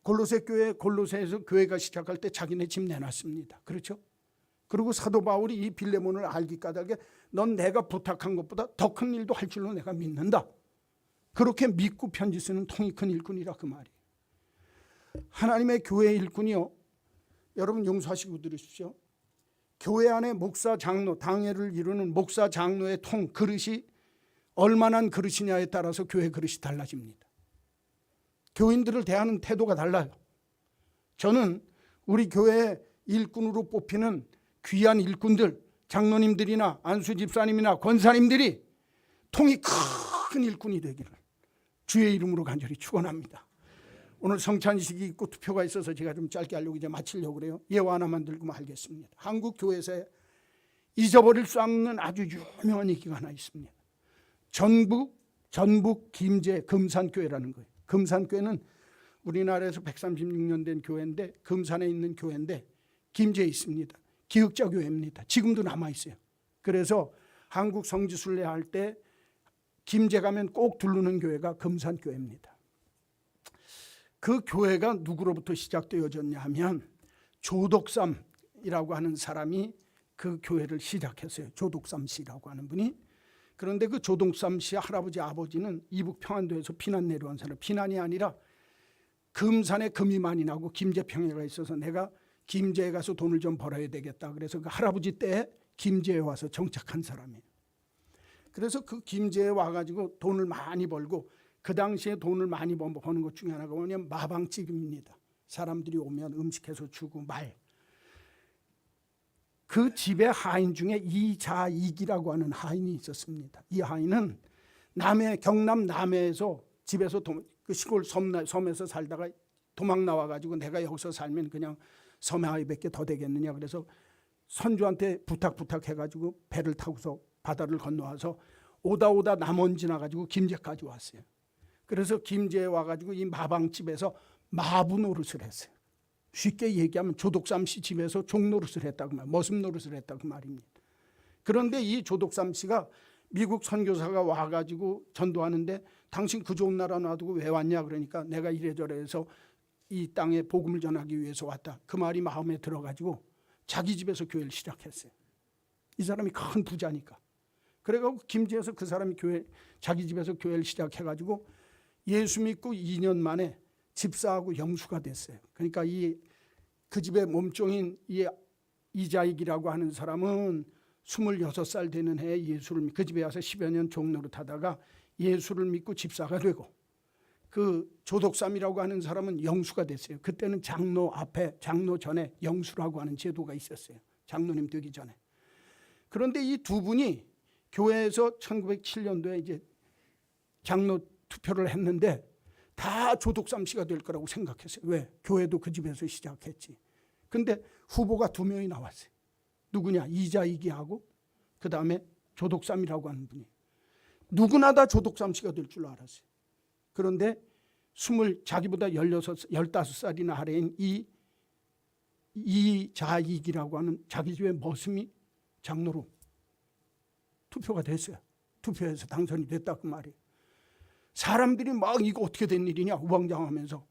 골로새에서 교회가 시작할 때 자기네 집 내놨습니다. 그렇죠? 그리고 사도 바울이 이 빌레몬을 알기 까닭에 넌 내가 부탁한 것보다 더 큰 일도 할 줄로 내가 믿는다. 그렇게 믿고 편지 쓰는 통이 큰 일꾼이라 그 말이에요. 하나님의 교회의 일꾼이요, 여러분 용서하시고 들으십시오. 교회 안에 목사, 장로, 당회를 이루는 목사, 장로의 통, 그릇이 얼마나 그릇이냐에 따라서 교회 그릇이 달라집니다. 교인들을 대하는 태도가 달라요. 저는 우리 교회의 일꾼으로 뽑히는 귀한 일꾼들, 장로님들이나 안수 집사님이나 권사님들이 통이 큰 일꾼이 되기를 주의 이름으로 간절히 축원합니다. 오늘 성찬식이 있고 투표가 있어서 제가 좀 짧게 하려고 이제 마치려고 그래요. 예화 하나만 들고 하겠습니다. 한국 교회에서 잊어버릴 수 없는 아주 유명한 얘기가 하나 있습니다. 전북 김제 금산교회라는 거예요. 금산교회는 우리나라에서 136년 된 교회인데, 금산에 있는 교회인데 김제에 있습니다. 기흑자 교회입니다. 지금도 남아있어요. 그래서 한국 성지순례 할 때 김제 가면 꼭 들르는 교회가 금산교회입니다. 그 교회가 누구로부터 시작되어졌냐 하면 조독삼이라고 하는 사람이 그 교회를 시작했어요. 조독삼 씨라고 하는 분이. 그런데 그 조독삼 씨 할아버지 아버지는 이북 평안도에서 피난 내려온 사람. 피난이 아니라 금산에 금이 많이 나고 김제평야가 있어서 내가 김제에 가서 돈을 좀 벌어야 되겠다. 그래서 그 할아버지 때에 김제에 와서 정착한 사람이에요. 그래서 그 김제에 와가지고 돈을 많이 벌고, 그 당시에 돈을 많이 버는 것 중에 하나가 뭐냐면 마방집입니다. 사람들이 오면 음식해서 주고 말. 그 집의 하인 중에 이자익이라고 하는 하인이 있었습니다. 이 하인은 경남 남해에서 집에서 그 시골 섬에서 살다가 도망 나와가지고 내가 여기서 살면 그냥 섬의 아이밖에 더 되겠느냐, 그래서 선주한테 부탁해가지고 배를 타고서 바다를 건너와서 오다 남원 지나가지고 김제까지 왔어요. 그래서 김제에 와가지고 이 마방집에서 마부 노릇을 했어요. 쉽게 얘기하면 조독삼 씨 집에서 종 노릇을 했다고 말, 머슴 노릇을 했다고 말입니다. 그런데 이 조독삼 씨가 미국 선교사가 와가지고 전도하는데 당신 그 좋은 나라 놔두고 왜 왔냐, 그러니까 내가 이래저래 해서 이 땅에 복음을 전하기 위해서 왔다. 그 말이 마음에 들어가지고 자기 집에서 교회를 시작했어요. 이 사람이 큰 부자니까. 그래가지고 김제에서 그 사람이 자기 집에서 교회를 시작해가지고 예수 믿고 2년 만에 집사하고 영수가 됐어요. 그러니까 그 집의 몸종인 이자익이라고 하는 사람은 26살 되는 해에 그 집에 와서 10여 년 종노릇 하다가 예수를 믿고 집사가 되고, 그 조독삼이라고 하는 사람은 영수가 됐어요. 그때는 장로 전에 영수라고 하는 제도가 있었어요. 장로님 되기 전에. 그런데 이 두 분이 교회에서 1907년도에 이제 장로 투표를 했는데 다 조독삼 씨가 될 거라고 생각했어요. 왜? 교회도 그 집에서 시작했지. 근데 후보가 2명이 나왔어요. 누구냐? 이자익이하고 그 다음에 조독삼이라고 하는 분이. 누구나 다 조독삼 씨가 될 줄 알았어요. 그런데 자기보다 15살이나 아래인 이자익이라고 하는 자기 집의 머슴이 장로로 투표가 됐어요. 투표해서 당선이 됐다 그 말이에요. 사람들이 막 이거 어떻게 된 일이냐 우왕좌왕하면서,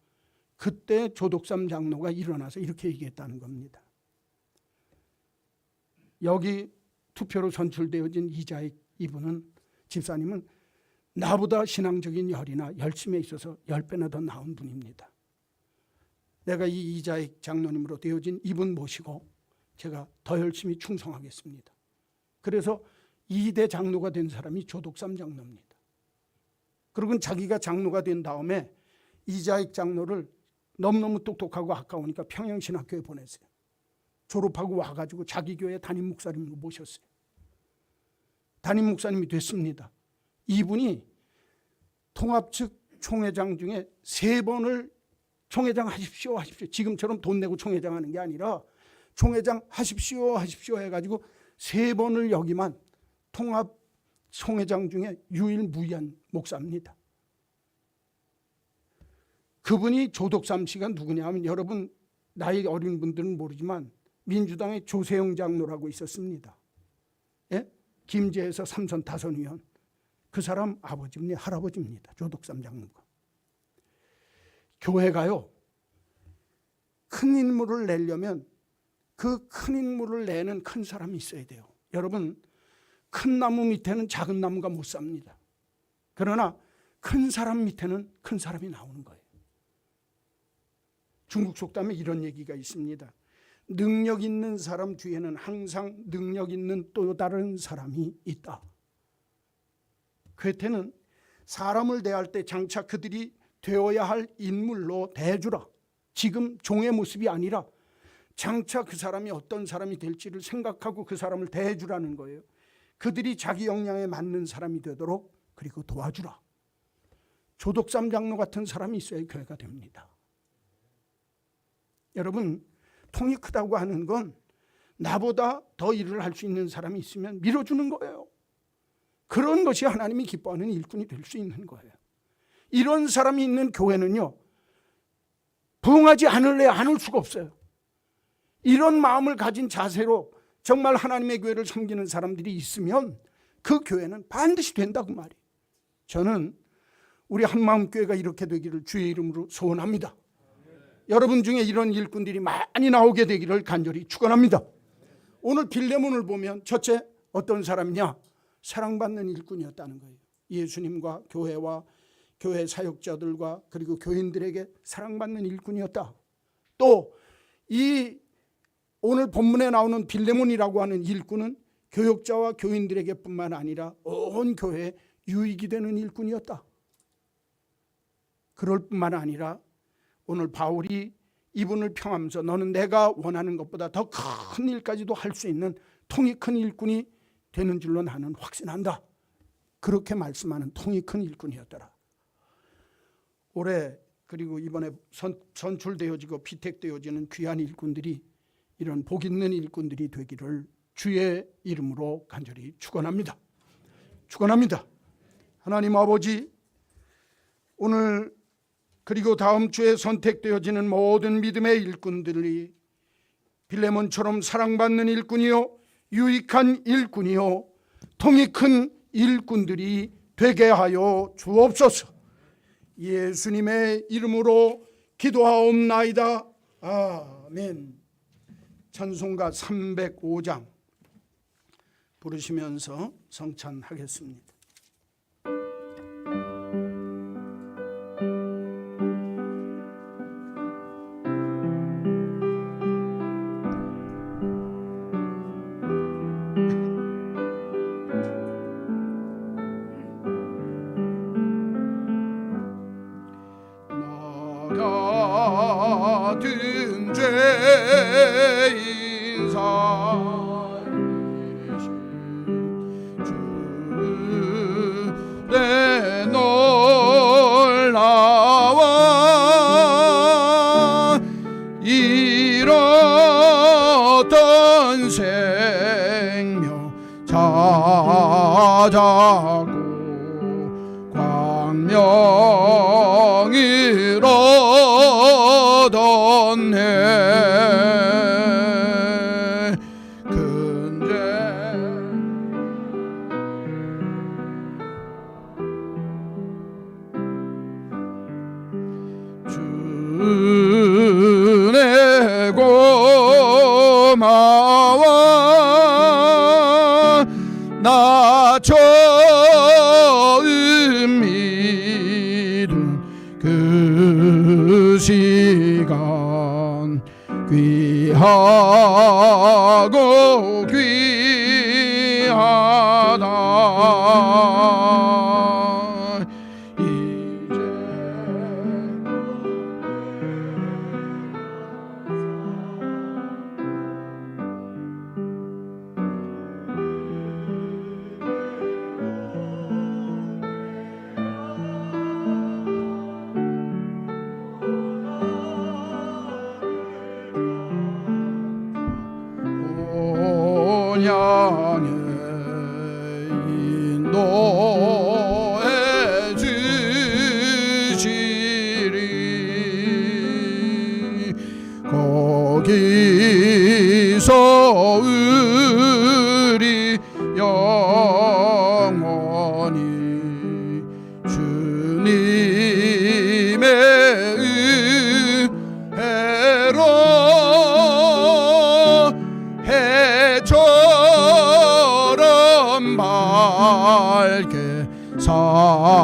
그때 조독삼 장로가 일어나서 이렇게 얘기했다는 겁니다. 여기 투표로 선출되어진 이자익 이분은, 집사님은 나보다 신앙적인 열이나 열심에 있어서 10배나 더 나은 분입니다. 내가 이 이자익 장로님으로 되어진 이분 모시고 제가 더 열심히 충성하겠습니다. 그래서 2대 장로가 된 사람이 조독삼 장로입니다. 그리고 자기가 장로가 된 다음에 이자익 장로를 너무너무 똑똑하고 아까우니까 평양신학교에 보냈어요. 졸업하고 와가지고 자기 교회 담임 목사님으로 모셨어요. 담임 목사님이 됐습니다. 이분이 통합 측 총회장 중에 3번을 총회장 하십시오 지금처럼 돈 내고 총회장 하는 게 아니라 총회장 하십시오 해가지고 3번을 여기만 통합 총회장 중에 유일무이한 목사입니다. 그분이 조독삼 씨가 누구냐 하면, 여러분 나이 어린 분들은 모르지만 민주당의 조세영 장로라고 있었습니다. 예? 김제에서 삼선 다선위원. 그 사람 할아버지입니다. 조독삼 장로가. 교회가요, 큰 인물을 내려면 그 큰 인물을 내는 큰 사람이 있어야 돼요. 여러분, 큰 나무 밑에는 작은 나무가 못 삽니다. 그러나 큰 사람 밑에는 큰 사람이 나오는 거예요. 중국 속담에 이런 얘기가 있습니다. 능력 있는 사람 뒤에는 항상 능력 있는 또 다른 사람이 있다. 괴테는 사람을 대할 때 장차 그들이 되어야 할 인물로 대해주라. 지금 종의 모습이 아니라 장차 그 사람이 어떤 사람이 될지를 생각하고 그 사람을 대해주라는 거예요. 그들이 자기 역량에 맞는 사람이 되도록 그리고 도와주라. 조독삼 장로 같은 사람이 있어야 교회가 됩니다. 여러분, 통이 크다고 하는 건 나보다 더 일을 할 수 있는 사람이 있으면 밀어주는 거예요. 그런 것이 하나님이 기뻐하는 일꾼이 될 수 있는 거예요. 이런 사람이 있는 교회는요, 부흥하지 않을 수가 없어요. 이런 마음을 가진 자세로 정말 하나님의 교회를 섬기는 사람들이 있으면 그 교회는 반드시 된다고 말이에요. 저는 우리 한마음교회가 이렇게 되기를 주의 이름으로 소원합니다. 여러분 중에 이런 일꾼들이 많이 나오게 되기를 간절히 축원합니다. 오늘 빌레몬을 보면 첫째 어떤 사람이냐? 사랑받는 일꾼이었다는 거예요. 예수님과 교회와 교회 사역자들과 그리고 교인들에게 사랑받는 일꾼이었다. 또 이 오늘 본문에 나오는 빌레몬이라고 하는 일꾼은 교역자와 교인들에게뿐만 아니라 온 교회에 유익이 되는 일꾼이었다. 그럴 뿐만 아니라 오늘 바울이 이분을 평하면서 너는 내가 원하는 것보다 더 큰 일까지도 할 수 있는 통이 큰 일꾼이 되는 줄로 나는 확신한다. 그렇게 말씀하는 통이 큰 일꾼이었더라. 올해 그리고 이번에 선출되어지고 피택되어지는 귀한 일꾼들이 이런 복 있는 일꾼들이 되기를 주의 이름으로 간절히 축원합니다. 축원합니다. 하나님 아버지, 오늘 그리고 다음 주에 선택되어지는 모든 믿음의 일꾼들이 빌레몬처럼 사랑받는 일꾼이요 유익한 일꾼이요 통이 큰 일꾼들이 되게 하여 주옵소서. 예수님의 이름으로 기도하옵나이다. 아멘. 찬송가 305장 부르시면서 성찬하겠습니다. 같은 죄인 살리신 주 내 놀라와 잃었던 생명 찾아고 광명을 얻었네. 근데 주네 고마워 나 처음 믿은 그 시간 귀하고 귀하다. 이제 온양의 인도해 주시리 거기서 우리 영원히 주님의 은혜로 해처럼 밝게 살면서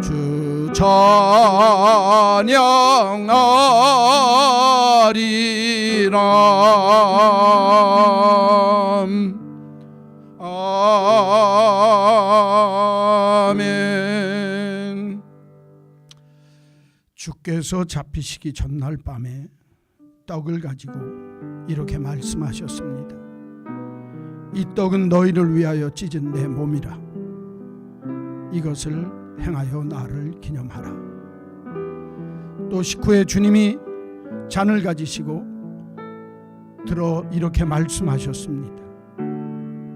주 찬양하리라. 아멘. 주께서 잡히시기 전날 밤에 떡을 가지고 이렇게 말씀하셨습니다. 이 떡은 너희를 위하여 찢은 내 몸이라. 이것을 행하여 나를 기념하라. 또 식후에 주님이 잔을 가지시고 들어 이렇게 말씀하셨습니다.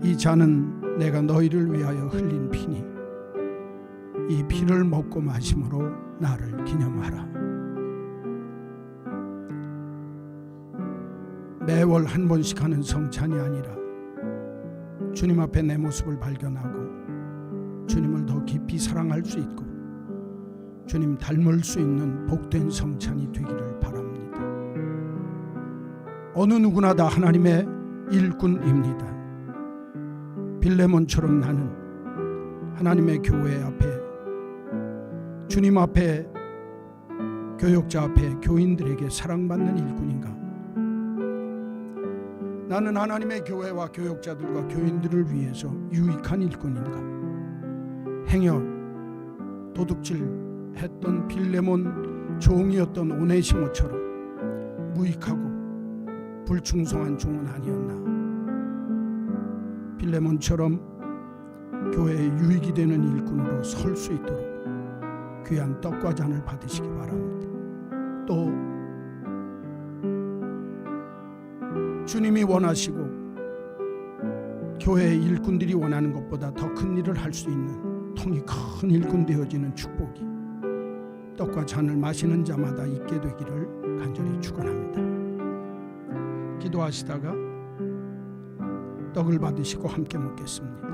이 잔은 내가 너희를 위하여 흘린 피니 이 피를 먹고 마심으로 나를 기념하라. 매월 한 번씩 하는 성찬이 아니라 주님 앞에 내 모습을 발견하고 주님을 더 깊이 사랑할 수 있고 주님 닮을 수 있는 복된 성찬이 되기를 바랍니다. 어느 누구나 다 하나님의 일꾼입니다. 빌레몬처럼 나는 하나님의 교회 앞에 주님 앞에 교역자 앞에 교인들에게 사랑받는 일꾼인가? 나는 하나님의 교회와 교역자들과 교인들을 위해서 유익한 일꾼인가? 행여 도둑질했던 빌레몬 종이었던 오네시모처럼 무익하고 불충성한 종은 아니었나? 빌레몬처럼 교회에 유익이 되는 일꾼으로 설 수 있도록 귀한 떡과 잔을 받으시기 바랍니다. 또 주님이 원하시고 교회의 일꾼들이 원하는 것보다 더 큰 일을 할 수 있는 통이 큰 일꾼 되어지는 축복이 떡과 잔을 마시는 자마다 있게 되기를 간절히 축원합니다. 기도하시다가 떡을 받으시고 함께 먹겠습니다.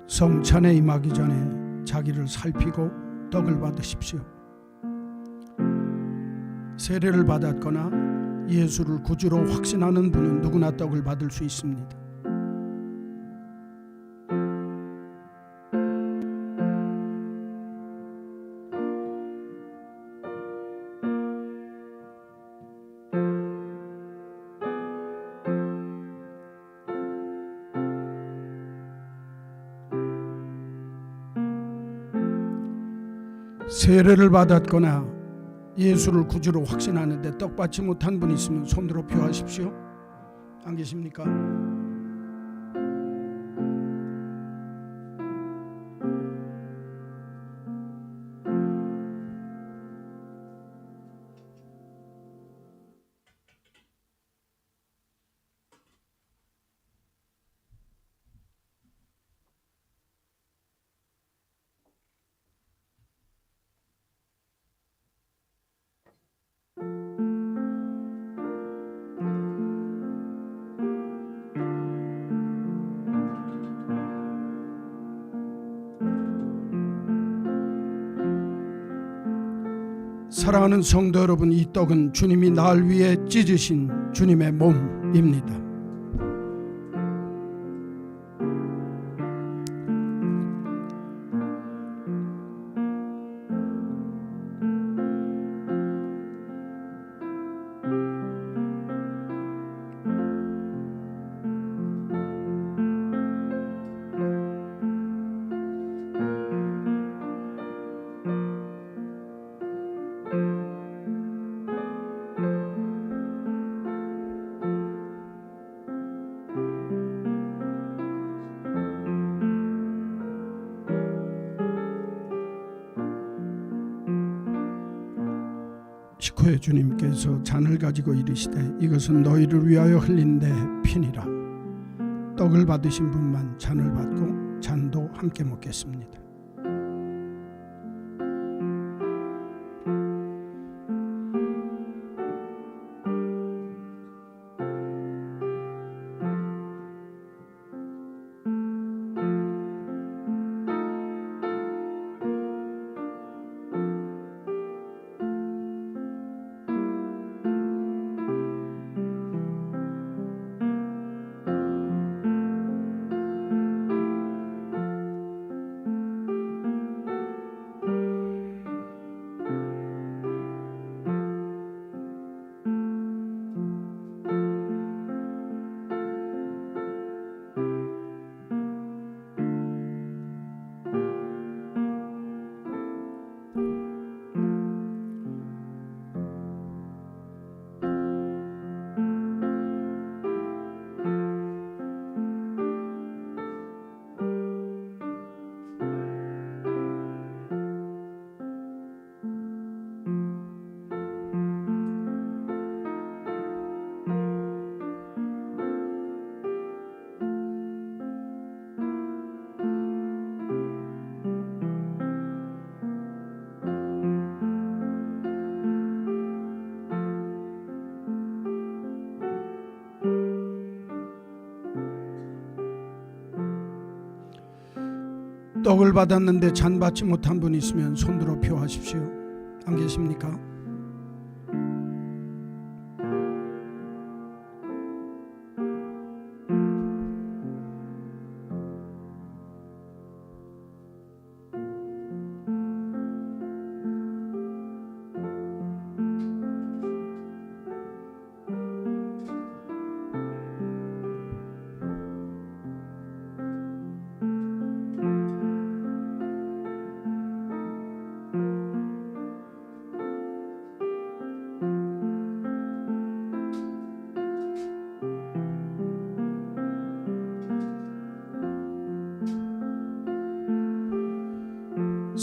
성찬에 임하기 전에 자기를 살피고 떡을 받으십시오. 세례를 받았거나 예수를 구주로 확신하는 분은 누구나 떡을 받을 수 있습니다. 세례를 받았거나 예수를 구주로 확신하는데 떡 받지 못한 분 있으면 손들어 표하십시오. 안 계십니까? 사랑하는 성도 여러분, 이 떡은 주님이 날 위해 찢으신 주님의 몸입니다. 식후에 주님께서 잔을 가지고 이르시되 이것은 너희를 위하여 흘린 내 피니라. 떡을 받으신 분만 잔을 받고 잔도 함께 먹겠습니다. 떡을 받았는데 잔 받지 못한 분 있으면 손들어 표하십시오. 안 계십니까?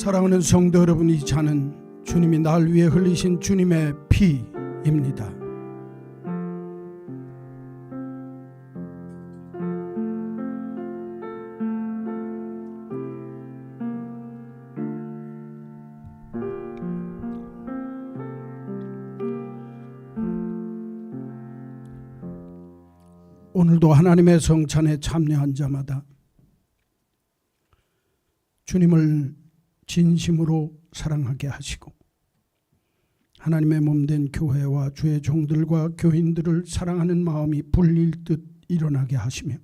사랑하는 성도 여러분, 이 잔은 주님이 날 위해 흘리신 주님의 피입니다. 오늘도 하나님의 성찬에 참여한 자마다 주님을 진심으로 사랑하게 하시고 하나님의 몸된 교회와 주의 종들과 교인들을 사랑하는 마음이 불릴 듯 일어나게 하시며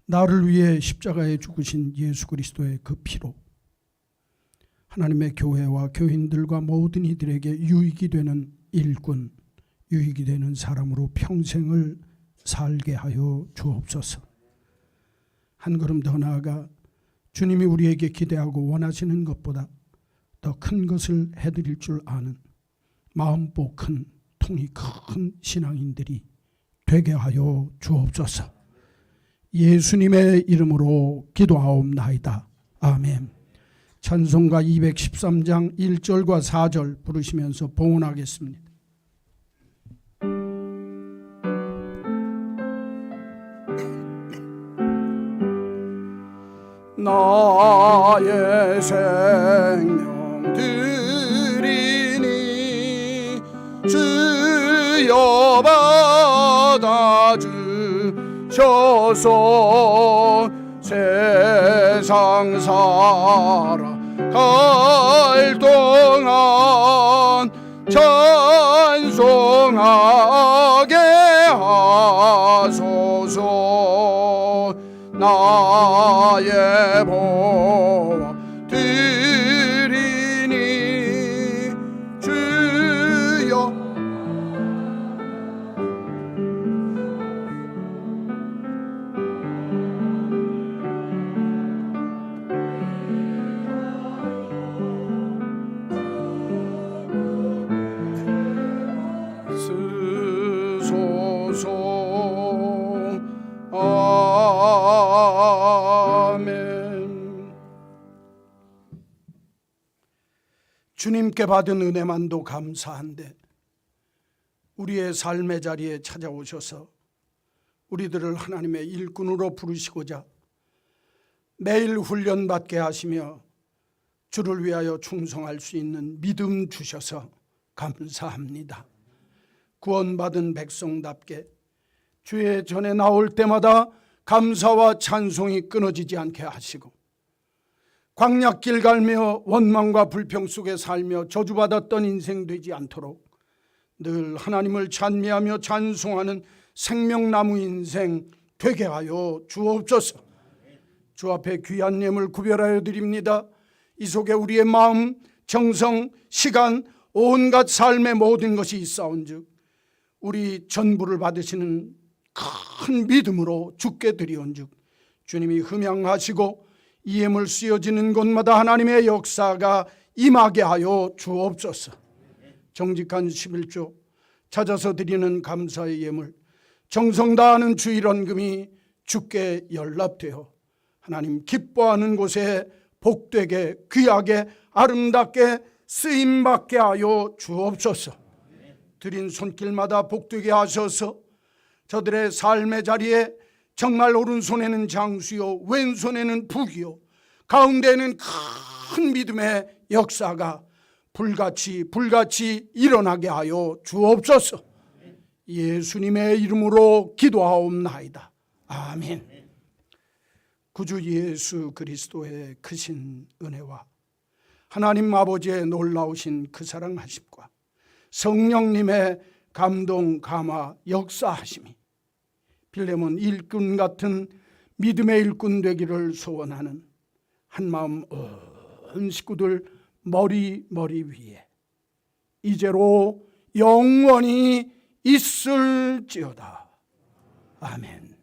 나를 위해 십자가에 죽으신 예수 그리스도의 그 피로 하나님의 교회와 교인들과 모든 이들에게 유익이 되는 일꾼, 유익이 되는 사람으로 평생을 살게 하여 주옵소서. 한 걸음 더 나아가 주님이 우리에게 기대하고 원하시는 것보다 더 큰 것을 해드릴 줄 아는 마음보 큰, 통이 큰 신앙인들이 되게 하여 주옵소서. 예수님의 이름으로 기도하옵나이다. 아멘. 찬송가 213장 1절과 4절 부르시면서 봉헌하겠습니다. 나의 생명 드리니 주여 받아주셔서 세상 살아갈 동안 찬송하게 하소서. 나의 보화 드리니 주여 쓰소서. 아멘. 주님께 받은 은혜만도 감사한데 우리의 삶의 자리에 찾아오셔서 우리들을 하나님의 일꾼으로 부르시고자 매일 훈련받게 하시며 주를 위하여 충성할 수 있는 믿음 주셔서 감사합니다. 구원받은 백성답게 주의 전에 나올 때마다 감사와 찬송이 끊어지지 않게 하시고 광야길 갈며 원망과 불평 속에 살며 저주받았던 인생 되지 않도록 늘 하나님을 찬미하며 찬송하는 생명나무 인생 되게 하여 주옵소서. 주 앞에 귀한 예물 구별하여 드립니다. 이 속에 우리의 마음, 정성, 시간, 온갖 삶의 모든 것이 있사온즉 우리 전부를 받으시는 큰 믿음으로 주께 드리온즉 주님이 흠양하시고 이 예물 쓰여지는 곳마다 하나님의 역사가 임하게 하여 주옵소서. 정직한 11조 찾아서 드리는 감사의 예물 정성 다하는 주일원금이 주께 연락되어 하나님 기뻐하는 곳에 복되게 귀하게 아름답게 쓰임받게 하여 주옵소서. 드린 손길마다 복되게 하셔서 저들의 삶의 자리에 정말 오른손에는 장수요 왼손에는 북이요 가운데는 큰 믿음의 역사가 불같이 일어나게 하여 주옵소서. 예수님의 이름으로 기도하옵나이다. 아멘. 구주 예수 그리스도의 크신 은혜와 하나님 아버지의 놀라우신 그 사랑하심과 성령님의 감동, 감화, 역사하심이 빌레몬 일꾼 같은 믿음의 일꾼 되기를 소원하는 한마음 온 식구들 머리 위에 이제로 영원히 있을지어다. 아멘.